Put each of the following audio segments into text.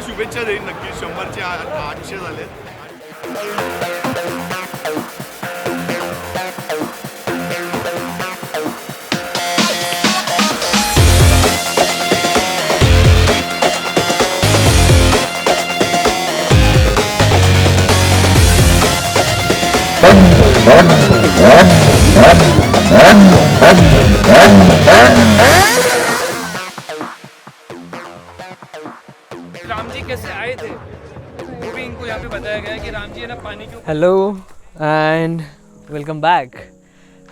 शुभेच्छा देईन नक्की. 100चे 800 झाले. राम जी कैसे आए थे वो भी इनको यहाँ पे बताया गया है कि राम जी है ना पानी के ऊपर. Hello and welcome back.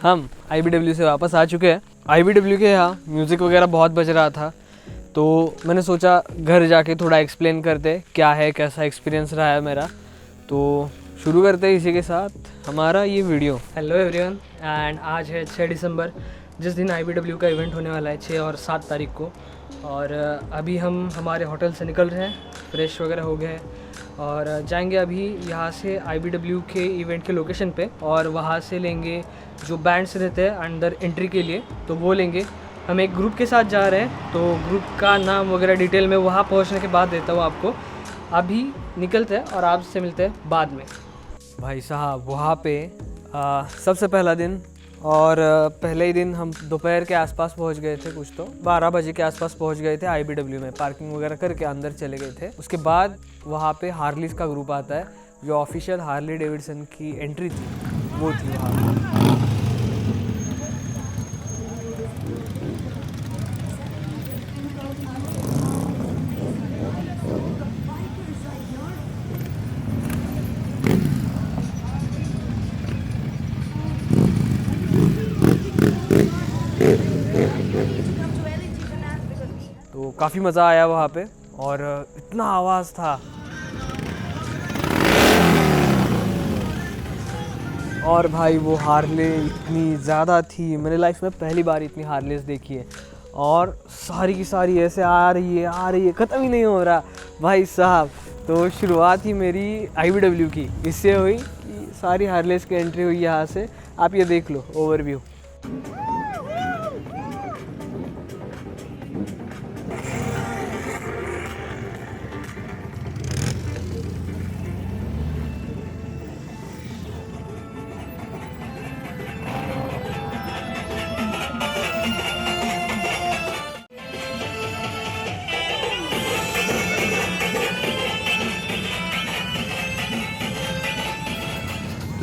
हम IBW से वापस आ चुके हैं. IBW के यहाँ म्यूज़िक वगैरह बहुत बज रहा था, तो मैंने सोचा घर जाके थोड़ा एक्सप्लेन करते क्या है, कैसा एक्सपीरियंस रहा है मेरा. तो शुरू करते हैं इसी के साथ हमारा ये वीडियो. हेलो एवरीवन एंड आज है 6 दिसंबर, जिस दिन IBW का इवेंट होने वाला है 6 और 7 तारीख को. और अभी हम हमारे होटल से निकल रहे हैं, फ्रेश वगैरह हो गए और जाएंगे अभी यहाँ से IBW के इवेंट के लोकेशन पे, और वहाँ से लेंगे जो बैंड्स रहते हैं अंदर एंट्री के लिए, तो वो लेंगे. हम एक ग्रुप के साथ जा रहे हैं, तो ग्रुप का नाम वगैरह डिटेल में वहाँ पहुँचने के बाद देता हूँ आपको. अभी निकलते हैं और आपसे मिलते हैं बाद में. भाई साहब वहाँ पे सबसे पहला दिन, और पहले ही दिन हम दोपहर के आसपास पहुंच गए थे, कुछ तो 12 बजे के आसपास पहुंच गए थे IBW में. पार्किंग वगैरह करके अंदर चले गए थे. उसके बाद वहाँ पे हार्लीज का ग्रुप आता है, जो ऑफिशियल हार्ली डेविडसन की एंट्री थी वो थी वहाँ. तो काफ़ी मज़ा आया वहाँ पे, और इतना आवाज़ था. और भाई वो हार्ले इतनी ज़्यादा थी, मैंने लाइफ में पहली बार इतनी हार्लेस देखी है. और सारी की सारी ऐसे आ रही है, ख़त्म ही नहीं हो रहा भाई साहब. तो शुरुआत ही मेरी IBW की इससे हुई कि सारी हार्लेस की एंट्री हुई यहाँ से. आप ये देख लो ओवरव्यू.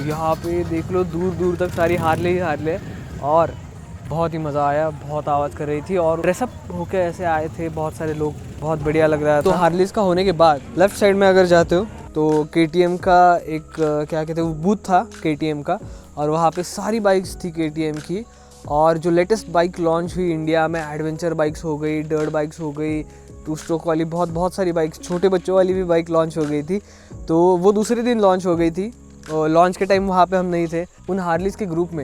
यहाँ पे देख लो दूर दूर तक सारी हार्ले ही हार्ले, और बहुत ही मज़ा आया. बहुत आवाज़ कर रही थी और ड्रेसअप होके ऐसे आए थे बहुत सारे लोग, बहुत बढ़िया लग रहा था. तो हार्लीज का होने के बाद लेफ़्ट साइड में अगर जाते हो तो KTM का एक क्या कहते हैं वो बूथ था KTM का, और वहाँ पे सारी बाइक्स थी KTM की. और जो लेटेस्ट बाइक लॉन्च हुई इंडिया में, एडवेंचर बाइक्स हो गई, डर्ट बाइक्स हो गई, 2 स्ट्रोक वाली बहुत सारी बाइक्स, छोटे बच्चों वाली भी बाइक लॉन्च हो गई थी. तो वो दूसरे दिन लॉन्च हो गई थी. लॉन्च के टाइम वहाँ पे हम नहीं थे. उन हार्लीज़ के ग्रुप में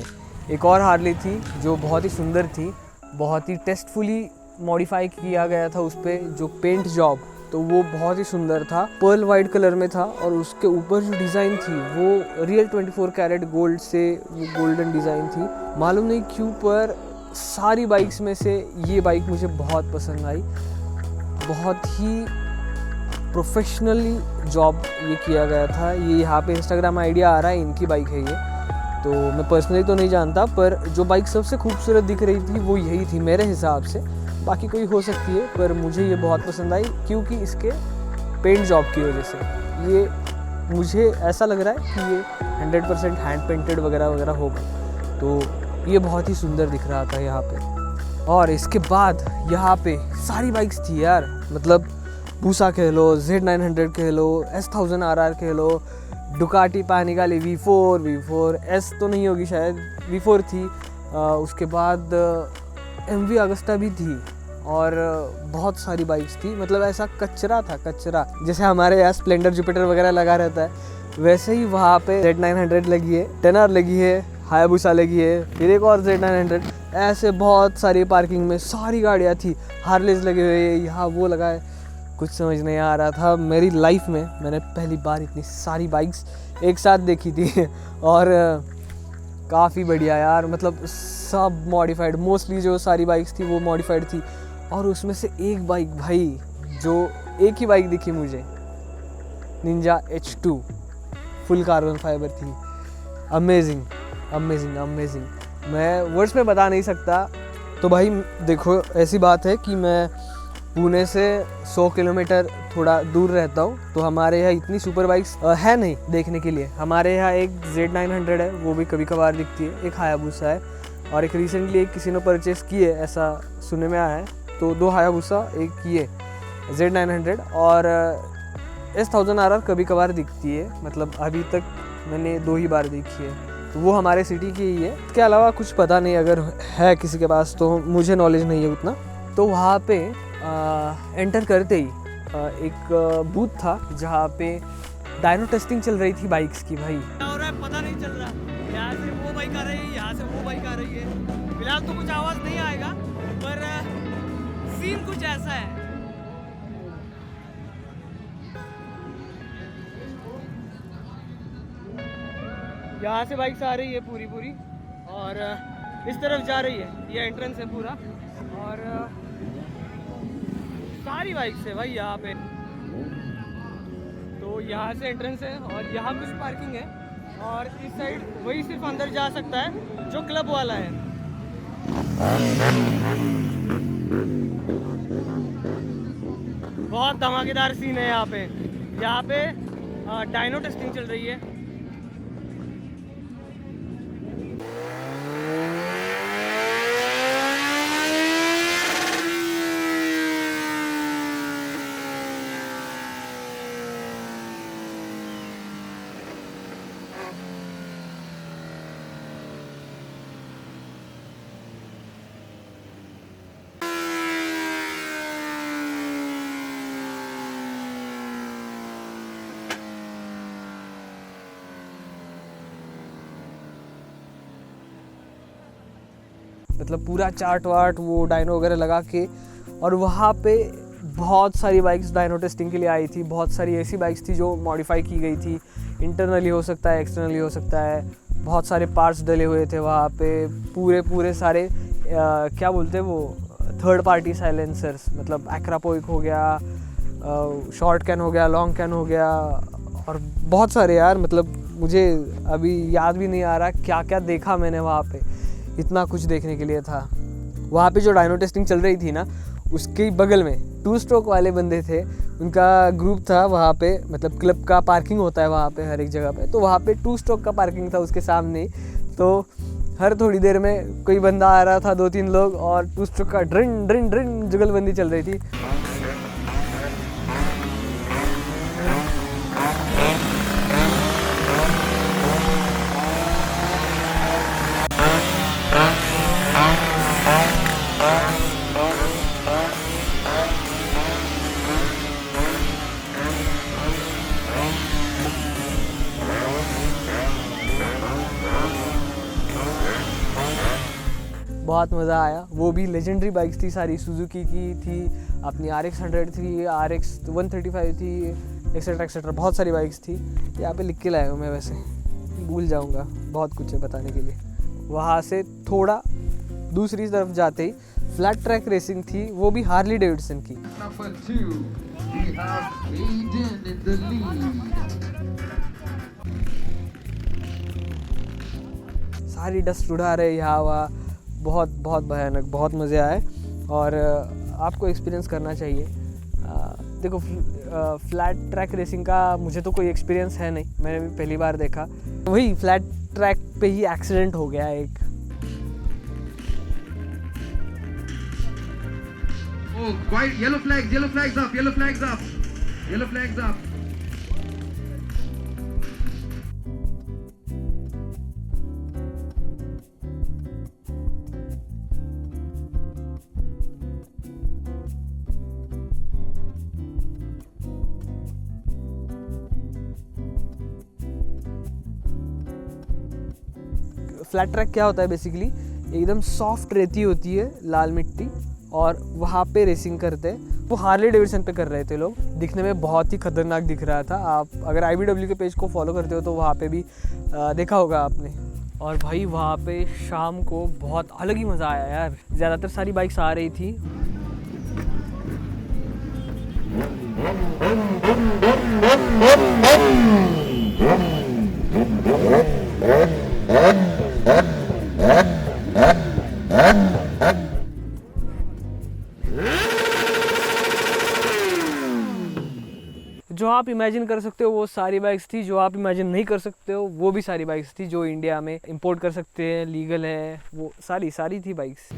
एक और हार्ली थी जो बहुत ही सुंदर थी, बहुत ही टेस्टफुली मॉडिफाई किया गया था उस पर जो पेंट जॉब, तो वो बहुत ही सुंदर था. पर्ल वाइट कलर में था, और उसके ऊपर जो डिज़ाइन थी वो रियल 24 कैरेट गोल्ड से वो गोल्डन डिज़ाइन थी. मालूम नहीं क्यों पर सारी बाइक्स में से ये बाइक मुझे बहुत पसंद आई. बहुत ही प्रोफेशनली जॉब ये किया गया था. ये यहाँ पे इंस्टाग्राम आइडिया आ रहा है, इनकी बाइक है ये. तो मैं पर्सनली तो नहीं जानता, पर जो बाइक सबसे खूबसूरत दिख रही थी वो यही थी मेरे हिसाब से. बाकी कोई हो सकती है, पर मुझे ये बहुत पसंद आई क्योंकि इसके पेंट जॉब की वजह से. ये मुझे ऐसा लग रहा है कि ये 100% हैंड पेंटेड वगैरह होगा. तो ये बहुत ही सुंदर दिख रहा था यहाँ पे. और इसके बाद यहाँ पे सारी बाइक्स थी यार, मतलब पूसा कह लो, Z900 कह लो, S1000 RR कह लो, डुकाटी पानिगाली V4 S तो नहीं होगी शायद, V4 थी। उसके बाद MV अगस्टा भी थी और बहुत सारी बाइक्स थी। मतलब ऐसा कचरा था, कचरा। जैसे हमारे यहाँ स्प्लेंडर जुपिटर वगैरह लगा रहता है, वैसे ही वहाँ पे Z900 लगी है, टेनर लगी है, हायाबुसा लगी है, फिर एक और Z900। ऐसे बहुत सारी पार्किंग में सारी गाड़ियाँ थी, हार्लेज लगे हुए, यहाँ वो लगा है। कुछ समझ नहीं आ रहा था। मेरी लाइफ में मैंने पहली बार इतनी सारी बाइक्स एक साथ देखी थी और काफ़ी बढ़िया यार। मतलब सब मॉडिफाइड, मोस्टली जो सारी बाइक्स थी वो मॉडिफाइड थी। और उसमें से एक बाइक भाई, जो एक ही बाइक दिखी मुझे, Ninja H2 full carbon fibre थी। अमेजिंग अमेजिंग अमेजिंग, मैं वर्ड्स में बता नहीं सकता। तो भाई देखो, ऐसी बात है कि मैं पुणे से 100 किलोमीटर थोड़ा दूर रहता हूँ, तो हमारे यहाँ इतनी सुपर बाइक्स है नहीं देखने के लिए। हमारे यहाँ एक Z900 है, वो भी कभी कभार दिखती है, एक हायाबुसा है, और एक रिसेंटली एक किसी ने परचेस की है, ऐसा सुनने में आया है। तो 2 हायाबुसा, एक ये Z900 और S1000RR कभी कभार दिखती है। मतलब अभी तक मैंने 2 ही बार देखी है, तो वो हमारे सिटी की ही है। इसके अलावा कुछ पता नहीं, अगर है किसी के पास तो मुझे नॉलेज नहीं है उतना। तो वहाँ पे एंटर करते ही एक बूथ था जहाँ पे डायनो टेस्टिंग चल रही थी बाइक्स की। भाई क्या हो रहा है पता नहीं चल रहा, यहाँ से वो बाइक आ रही है, यहाँ से वो बाइक आ रही है। फिलहाल तो कुछ आवाज़ नहीं आएगा, पर सीन कुछ ऐसा है। यहाँ से बाइक्स आ रही है पूरी और इस तरफ जा रही है, ये एंट्रेंस है पूरा, और सारी बाइक्स है भाई यहाँ पे। तो यहाँ से एंट्रेंस है और यहाँ कुछ पार्किंग है, और इस साइड वही सिर्फ अंदर जा सकता है जो क्लब वाला है। बहुत धमाकेदार सीन है यहाँ पे डायनो टेस्टिंग चल रही है। मतलब पूरा चार्ट वार्ट वो डायनो वगैरह लगा के, और वहाँ पे बहुत सारी बाइक्स डायनो टेस्टिंग के लिए आई थी। बहुत सारी ऐसी बाइक्स थी जो मॉडिफाई की गई थी, इंटरनली हो सकता है, एक्सटर्नली हो सकता है। बहुत सारे पार्ट्स डले हुए थे वहाँ पे, पूरे सारे क्या बोलते हैं वो, थर्ड पार्टी साइलेंसर्स। मतलब एक्रापोइक हो गया, शॉर्ट कैन हो गया, लॉन्ग कैन हो गया, और बहुत सारे यार। मतलब मुझे अभी याद भी नहीं आ रहा क्या क्या देखा मैंने वहाँ पे। इतना कुछ देखने के लिए था। वहाँ पे जो डायनो टेस्टिंग चल रही थी ना, उसके बगल में 2 स्ट्रोक वाले बंदे थे, उनका ग्रुप था वहाँ पे। मतलब क्लब का पार्किंग होता है वहाँ पे हर एक जगह पे, तो वहाँ पे 2 स्ट्रोक का पार्किंग था उसके सामने। तो हर थोड़ी देर में कोई बंदा आ रहा था, 2-3 लोग, और 2 स्ट्रोक का ड्रिन ड्रिन ड्रिन जुगलबंदी चल रही थी। बहुत मज़ा आया। वो भी लेजेंडरी बाइक्स थी सारी, सुजुकी की थी, अपनी RX 100 थी, RX 135 थी, एक्सेट्रा एक्सेट्रा। बहुत सारी बाइक्स थी। यहाँ पे लिख के लाया हूँ मैं, वैसे भूल जाऊँगा, बहुत कुछ है बताने के लिए। वहाँ से थोड़ा दूसरी तरफ जाते ही फ्लैट ट्रैक रेसिंग थी, वो भी हार्ली डेविडसन की। सारी डस्ट उड़ा रहे यहाँ वहाँ, बहुत बहुत भयानक, बहुत मज़े आए, और आपको एक्सपीरियंस करना चाहिए। देखो, फ्लैट ट्रैक रेसिंग का मुझे तो कोई एक्सपीरियंस है नहीं, मैंने भी पहली बार देखा। वही फ्लैट ट्रैक पे ही एक्सीडेंट हो गया एक। Oh, white, yellow flags up, yellow flags up, yellow flags up. Flat track क्या होता है बेसिकली, एकदम सॉफ्ट रेती होती है, लाल मिट्टी, और वहाँ पे रेसिंग करते हैं। वो हार्ले डेविडसन पे कर रहे थे लोग। दिखने में बहुत ही खतरनाक दिख रहा था। आप अगर IBW के पेज को फॉलो करते हो तो वहाँ पे भी देखा होगा आपने। और भाई वहाँ पे शाम को बहुत अलग ही मज़ा आया यार। ज़्यादातर सारी बाइक्स आ रही थी। जो आप इमेजिन कर सकते हो वो सारी बाइक्स थी, जो आप इमेजिन नहीं कर सकते हो वो भी सारी बाइक्स थी, जो इंडिया में इंपोर्ट कर सकते हैं, लीगल है, वो सारी थी बाइक्स।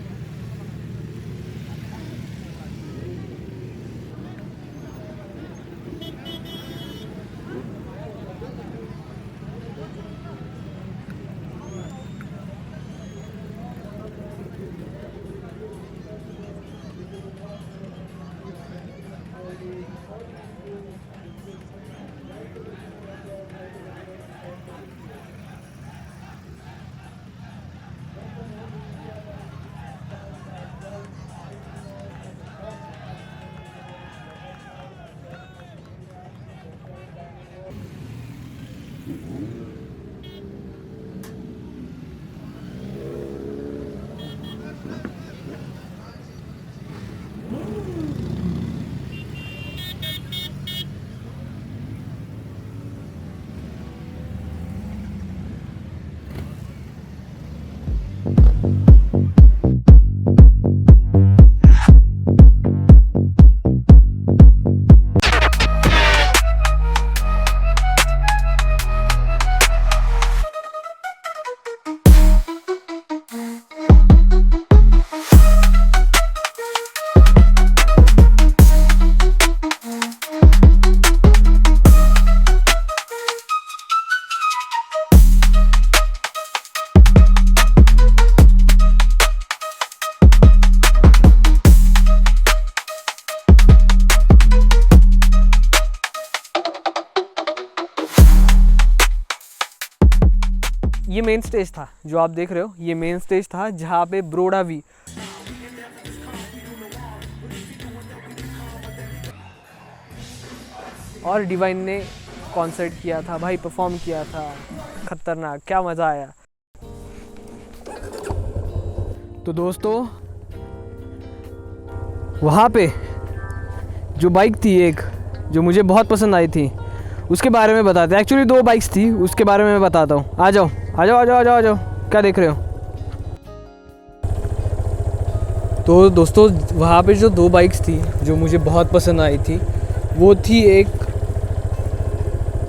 ये मेन स्टेज था जो आप देख रहे हो, ये मेन स्टेज था जहाँ पे ब्रोडा वी और डिवाइन ने कॉन्सर्ट किया था भाई, परफॉर्म किया था। खतरनाक, क्या मज़ा आया। तो दोस्तों वहाँ पे जो बाइक थी एक जो मुझे बहुत पसंद आई थी उसके बारे में बताते हैं। एक्चुअली 2 बाइक्स थी, उसके बारे में मैं बताता हूँ। आ जाओ आ जाओ आ जाओ आ जाओ आ जाओ, क्या देख रहे हो। तो दोस्तों वहाँ पे जो 2 बाइक्स थी जो मुझे बहुत पसंद आई थी वो थी एक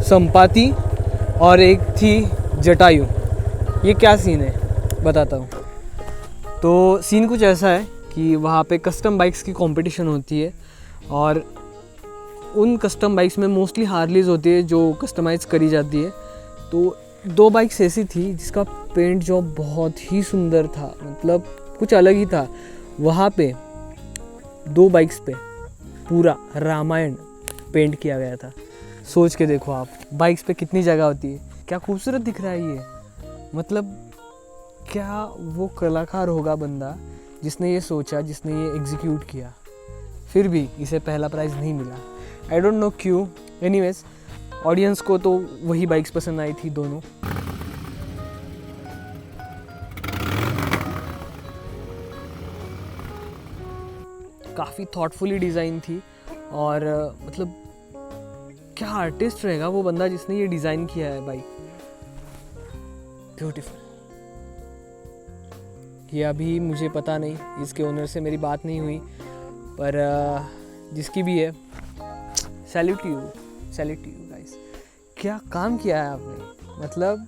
संपाति और एक थी जटायु। ये क्या सीन है बताता हूँ। तो सीन कुछ ऐसा है कि वहाँ पे कस्टम बाइक्स की कंपटीशन होती है और उन कस्टम बाइक्स में मोस्टली हार्लीज होती है जो कस्टमाइज़ करी जाती है। तो 2 बाइक्स ऐसी थी जिसका पेंट जॉब बहुत ही सुंदर था, मतलब कुछ अलग ही था। वहाँ पे 2 बाइक्स पे पूरा रामायण पेंट किया गया था। सोच के देखो आप, बाइक्स पे कितनी जगह होती है, क्या खूबसूरत दिख रहा है ये। मतलब क्या वो कलाकार होगा बंदा जिसने ये सोचा, जिसने ये एग्जीक्यूट किया। फिर भी इसे पहला प्राइज़ नहीं मिला। आई डोंट नो क्यों। एनीवेज ऑडियंस को तो वही बाइक्स पसंद आई थी दोनों। काफ़ी थॉटफुली डिज़ाइन थी और मतलब क्या आर्टिस्ट रहेगा वो बंदा जिसने ये डिज़ाइन किया है बाइक। ब्यूटीफुल। ये अभी मुझे पता नहीं, इसके ओनर से मेरी बात नहीं हुई, पर जिसकी भी है सैल्यूट टू यू गाइस। क्या काम किया है आपने, मतलब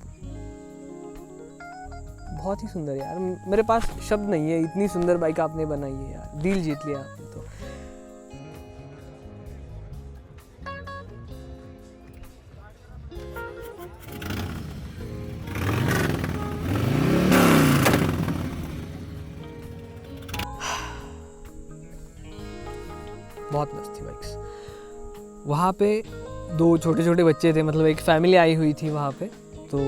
बहुत ही सुंदर यार। मेरे पास शब्द नहीं है, इतनी सुंदर बाइक आपने बनाई है यार, दिल जीत लिया आपने तो। बहुत मस्त थी बाइक्स। वहाँ पे 2 छोटे छोटे बच्चे थे, मतलब एक फैमिली आई हुई थी वहाँ पे। तो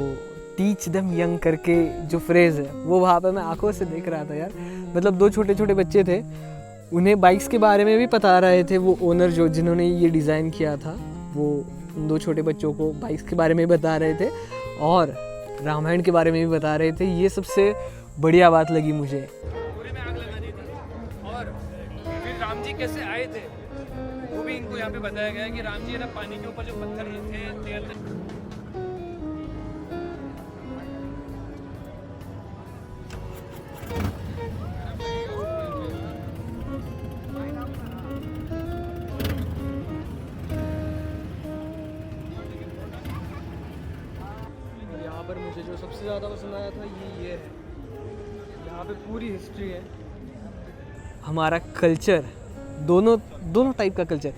टीच देम यंग करके जो फ्रेज़ है वो वहाँ पे मैं आंखों से देख रहा था यार। मतलब 2 छोटे छोटे बच्चे थे, उन्हें बाइक्स के बारे में भी बता रहे थे। वो ओनर जो जिन्होंने ये डिज़ाइन किया था वो उन 2 छोटे बच्चों को बाइक्स के बारे में बता रहे थे और रामायण के बारे में भी बता रहे थे। ये सबसे बढ़िया बात लगी मुझे। पूरे में आग लगा दी थी और फिर राम जी कैसे आए थे वो भी इनको यहाँ पे बताया गया है कि राम जी है ना पानी के ऊपर जो पत्थर थे तैरते। यहाँ पर मुझे जो सबसे ज़्यादा पसंद आया था ये है, यहाँ पे पूरी हिस्ट्री है। हमारा कल्चर, दोनों टाइप का कल्चर,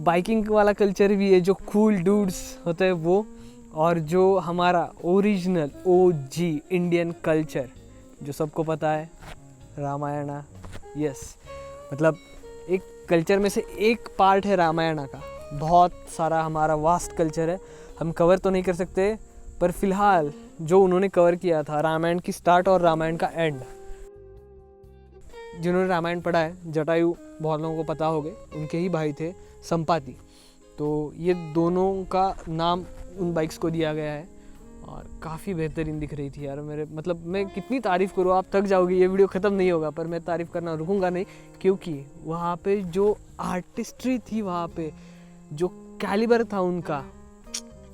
बाइकिंग वाला कल्चर भी है जो कूल डूड्स होता है वो, और जो हमारा ओरिजिनल OG इंडियन कल्चर जो सबको पता है, रामायणा। यस, मतलब एक कल्चर में से एक पार्ट है रामायणा का। बहुत सारा हमारा वास्ट कल्चर है, हम कवर तो नहीं कर सकते, पर फिलहाल जो उन्होंने कवर किया था रामायण की स्टार्ट और रामायण का एंड। जिन्होंने रामायण पढ़ा है, जटायु बहुत लोगों को पता होंगे, उनके ही भाई थे संपाति। तो ये दोनों का नाम उन बाइक्स को दिया गया है और काफ़ी बेहतरीन दिख रही थी यार। मेरे मतलब मैं कितनी तारीफ़ करूँ, आप थक जाओगे, ये वीडियो ख़त्म नहीं होगा, पर मैं तारीफ़ करना रुकूंगा नहीं, क्योंकि वहाँ पे जो आर्टिस्ट्री थी, वहाँ पे जो कैलिबर था उनका,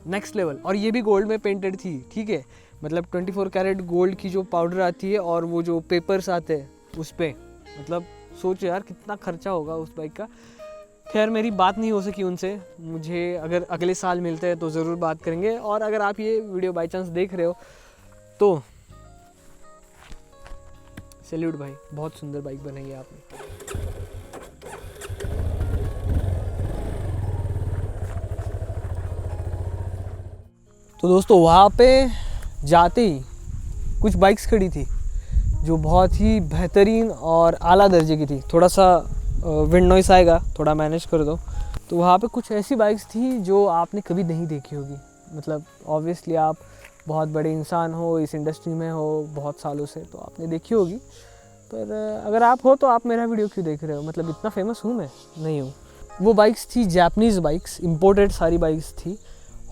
नेक्स्ट लेवल। और ये भी गोल्ड में पेंटेड थी, ठीक है, मतलब 24 कैरेट गोल्ड की जो पाउडर आती है और वो जो पेपर्स आते हैं उस पर, मतलब सोचो यार कितना खर्चा होगा उस बाइक का। खैर मेरी बात नहीं हो सकी उनसे, मुझे अगर अगले साल मिलते हैं तो ज़रूर बात करेंगे। और अगर आप ये वीडियो बाई चांस देख रहे हो तो सैल्यूट भाई, बहुत सुंदर बाइक बनाई है आपने। तो दोस्तों वहाँ पे जाते ही कुछ बाइक्स खड़ी थी जो बहुत ही बेहतरीन और आला दर्जे की थी। थोड़ा सा विंड नॉइस आएगा, थोड़ा मैनेज कर दो। तो वहाँ पे कुछ ऐसी बाइक्स थी जो आपने कभी नहीं देखी होगी। मतलब ऑब्वियसली आप बहुत बड़े इंसान हो, इस इंडस्ट्री में हो बहुत सालों से, तो आपने देखी होगी। पर अगर आप हो तो आप मेरा वीडियो क्यों देख रहे हो? मतलब इतना फेमस हूँ मैं? नहीं हूँ। वो बाइक्स थी जापानीज़ बाइक्स, इम्पोर्टेड सारी बाइक्स थी,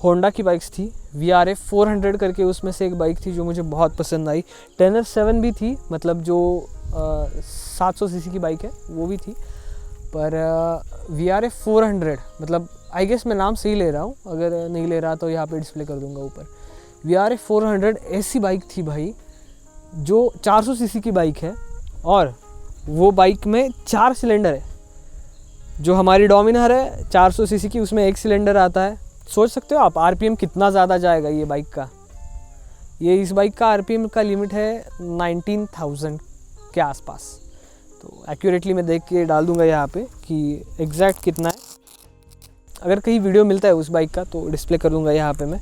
होंडा की बाइक्स थी। VRA 400 करके उसमें से एक बाइक थी जो मुझे बहुत पसंद आई। टेनर 7 भी थी, मतलब जो 700 सीसी की बाइक है वो भी थी। पर VRA 400, मतलब आई गेस मैं नाम सही ले रहा हूँ, अगर नहीं ले रहा तो यहाँ पे डिस्प्ले कर दूँगा ऊपर। VRA 400 ऐसी बाइक थी भाई जो 400 सीसी की बाइक है और वो बाइक में 4 सिलेंडर है। जो हमारी डोमिनार है 400 सीसी की, उसमें 1 सिलेंडर आता है। सोच सकते हो आप RPM कितना ज़्यादा जाएगा ये बाइक का। ये इस बाइक का RPM का लिमिट है 19,000 के आसपास। तो एक्यूरेटली मैं देख के डाल दूंगा यहाँ पे कि एग्जैक्ट कितना है। अगर कहीं वीडियो मिलता है उस बाइक का तो डिस्प्ले कर दूंगा यहाँ पे मैं।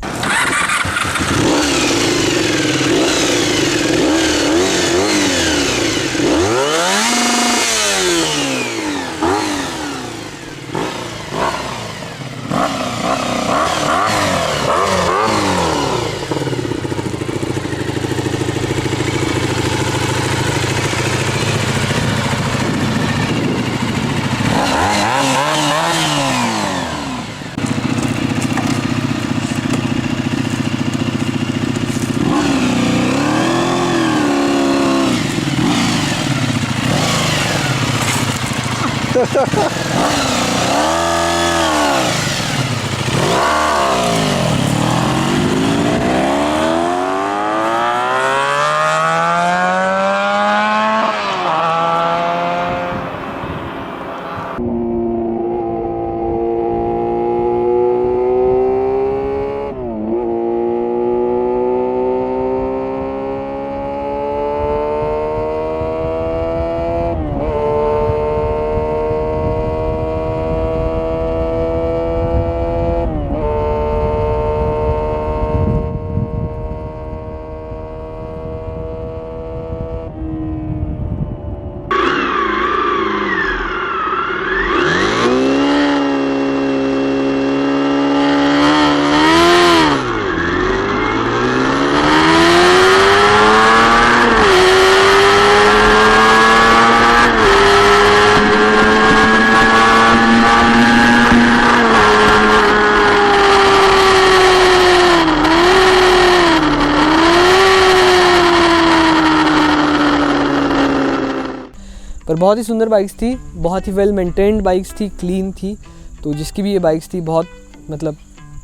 पर बहुत ही सुंदर बाइक्स थी, बहुत ही वेल मेंटेन्ड बाइक्स थी, क्लीन थी। तो जिसकी भी ये बाइक्स थी बहुत मतलब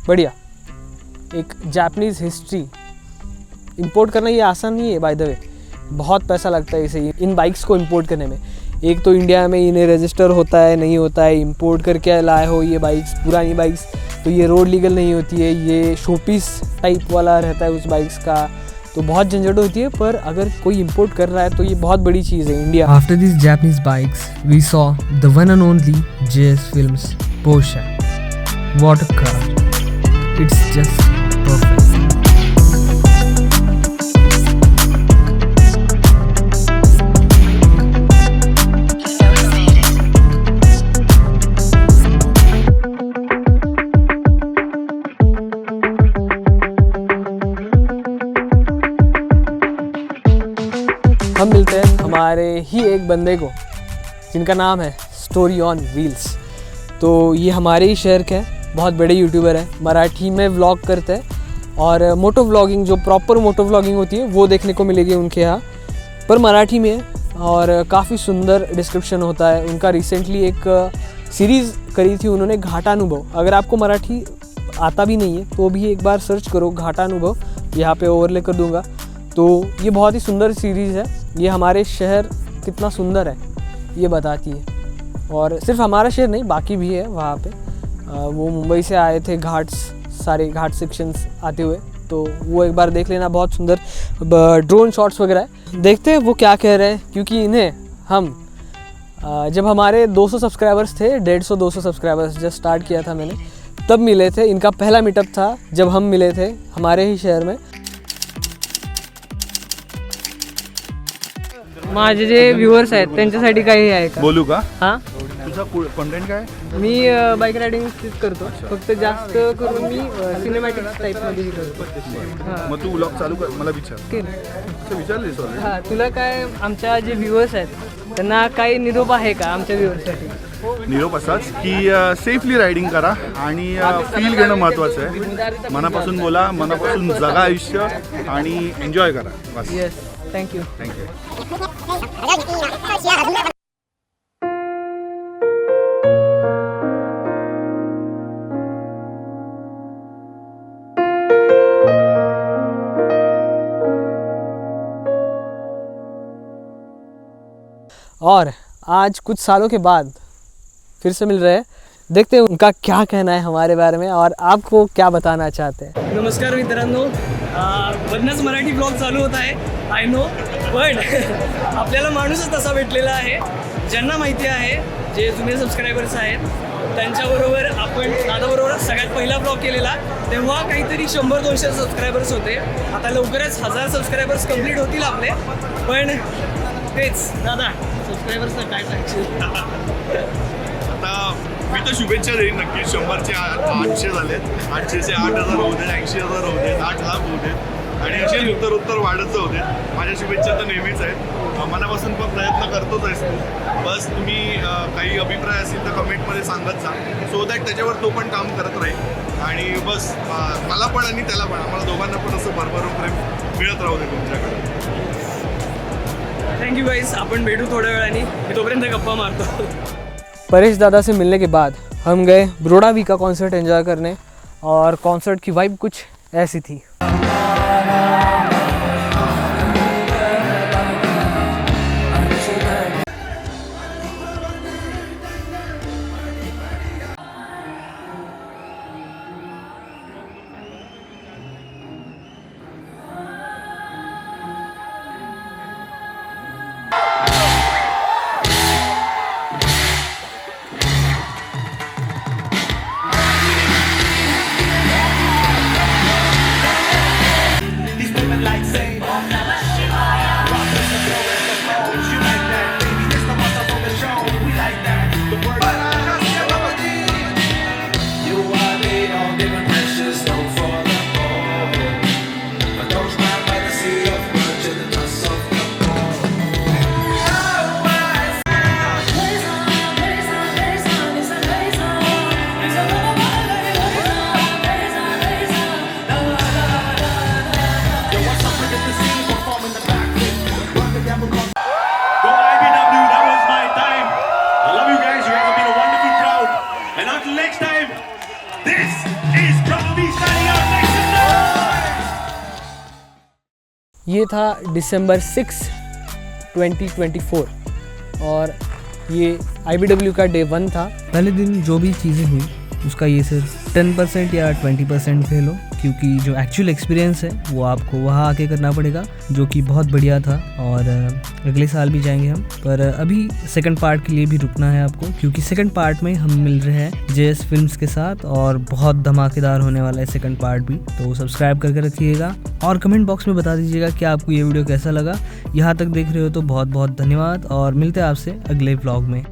बढ़िया। एक जापानीज़ हिस्ट्री इंपोर्ट करना ये आसान नहीं है बाय द वे, बहुत पैसा लगता है इसे इन बाइक्स को इंपोर्ट करने में। एक तो इंडिया में इन्हें रजिस्टर होता है नहीं होता है, इंपोर्ट करके लाए हो ये बाइक्स, पुरानी बाइक्स, तो ये रोड लीगल नहीं होती है, ये शोपीस टाइप वाला रहता है उस बाइक्स का, तो बहुत झंझट होती है। पर अगर कोई इंपोर्ट कर रहा है तो ये बहुत बड़ी चीज़ है India. After these Japanese bikes, we saw the one and only JS Films Porsche. What a car! It's just perfect. हम मिलते हैं हमारे ही एक बंदे को जिनका नाम है स्टोरी ऑन व्हील्स। तो ये हमारे ही शहर के हैं, बहुत बड़े यूट्यूबर हैं, मराठी में व्लॉग करते हैं और मोटो व्लॉगिंग, जो प्रॉपर मोटो व्लॉगिंग होती है वो देखने को मिलेगी उनके यहाँ, पर मराठी में है और काफ़ी सुंदर डिस्क्रिप्शन होता है उनका। रिसेंटली एक सीरीज़ करी थी उन्होंने, घाटानुभव। अगर आपको मराठी आता भी नहीं है तो भी एक बार सर्च करो घाटानुभव, यहाँ पे ओवरले कर दूँगा। तो ये बहुत ही सुंदर सीरीज़ है, ये हमारे शहर कितना सुंदर है ये बताती है। और सिर्फ हमारा शहर नहीं, बाकी भी है वहाँ पे। वो मुंबई से आए थे, घाट्स, सारे घाट सेक्शंस आते हुए, तो वो एक बार देख लेना, बहुत सुंदर ड्रोन शॉट्स वगैरह है। देखते हैं वो क्या कह रहे हैं, क्योंकि इन्हें हम जब हमारे 200 सब्सक्राइबर्स थे, 150-200 सब्सक्राइबर्स जब स्टार्ट किया था मैंने, तब मिले थे। इनका पहला मीटअप था जब हम मिले थे हमारे ही शहर में। माझे जे व्ह्युअर्स आहेत त्यांच्यासाठी काही आहे का? बोलू का? हां, तुझा कंटेंट काय? मी बाईक रायडिंग करतो, फक्त जास्त करून मी सिनेमॅटिक टाईपमध्ये करतो. हां, मग तू व्लॉग चालू कर, मला विचार. केलं. विचारलीस ऑलरेडी. हां, तुला काय आमच्या जे व्ह्युअर्स आहेत त्यांना काही निरोप आहे का आमच्या व्ह्युअर्ससाठी? निरोप असाच की सेफली रायडिंग करा आणि फील घेणं महत्त्वाचं आहे. मनापासून बोला, मनापासून जगा आयुष्य आणि एन्जॉय करा बस. Yes, thank you. थँक्यू. और आज कुछ सालों के बाद फिर से मिल रहे हैं, देखते हैं उनका क्या कहना है हमारे बारे में और आपको क्या बताना चाहते हैं। नमस्कार मित्रांनो, बदनाच मराठी ब्लॉग चालू होत आहे, आय नो, पण आपल्याला माणूसच तसा भेटलेला आहे. ज्यांना माहिती आहे, जे जुने सबस्क्रायबर्स आहेत, त्यांच्याबरोबर आपण दादाबरोबर सगळ्यात पहिला ब्लॉग केलेला तेव्हा काहीतरी 100-200 सबस्क्रायबर्स होते. आता लवकरच 1000 सबस्क्रायबर्स कंप्लीट होतील आपले. पण तेच दादा, सबस्क्रायबर्सना काय सांगशील? आता मी तर शुभेच्छा देईन नक्की. 100चे 800 झालेत, 800चे 8000 होऊ देत, 80,000 होऊ देत, 8 लाख होऊ देत आणि असे उत्तर वाढत जाऊ देत. माझ्या शुभेच्छा तर नेहमीच आहेत, मनापासून पण प्रयत्न करतोच आहेस तू. बस तुम्ही काही अभिप्राय असतील तर कमेंटमध्ये सांगत जा, सो दॅट त्याच्यावर तो पण काम करत राहील. आणि बस मला पण आणि त्याला पण, आम्हाला दोघांना पण असं भरभरून प्रेम मिळत राहू दे तुमच्याकडे. थँक्यू गाईज, आपण भेटू थोड्या वेळाने, मी तोपर्यंत गप्पा मारतो. परेश दादा से मिलने के बाद हम गए ब्रोडावी का कॉन्सर्ट एंजॉय करने और कॉन्सर्ट की वाइब कुछ ऐसी थी। These women like ये था दिसंबर 6, 2024 और ये IBW का डे 1 था। पहले दिन जो भी चीज़ें हुई उसका ये सिर्फ 10% या 20% फेल हो, क्योंकि जो एक्चुअल एक्सपीरियंस है वो आपको वहाँ आके करना पड़ेगा, जो कि बहुत बढ़िया था। और अगले साल भी जाएंगे हम, पर अभी सेकंड पार्ट के लिए भी रुकना है आपको, क्योंकि सेकंड पार्ट में हम मिल रहे हैं JS फिल्म्स के साथ और बहुत धमाकेदार होने वाला है सेकंड पार्ट भी। तो सब्सक्राइब करके रखिएगा और कमेंट बॉक्स में बता दीजिएगा कि आपको ये वीडियो कैसा लगा। यहाँ तक देख रहे हो तो बहुत बहुत धन्यवाद और मिलते हैं आपसे अगले व्लॉग में।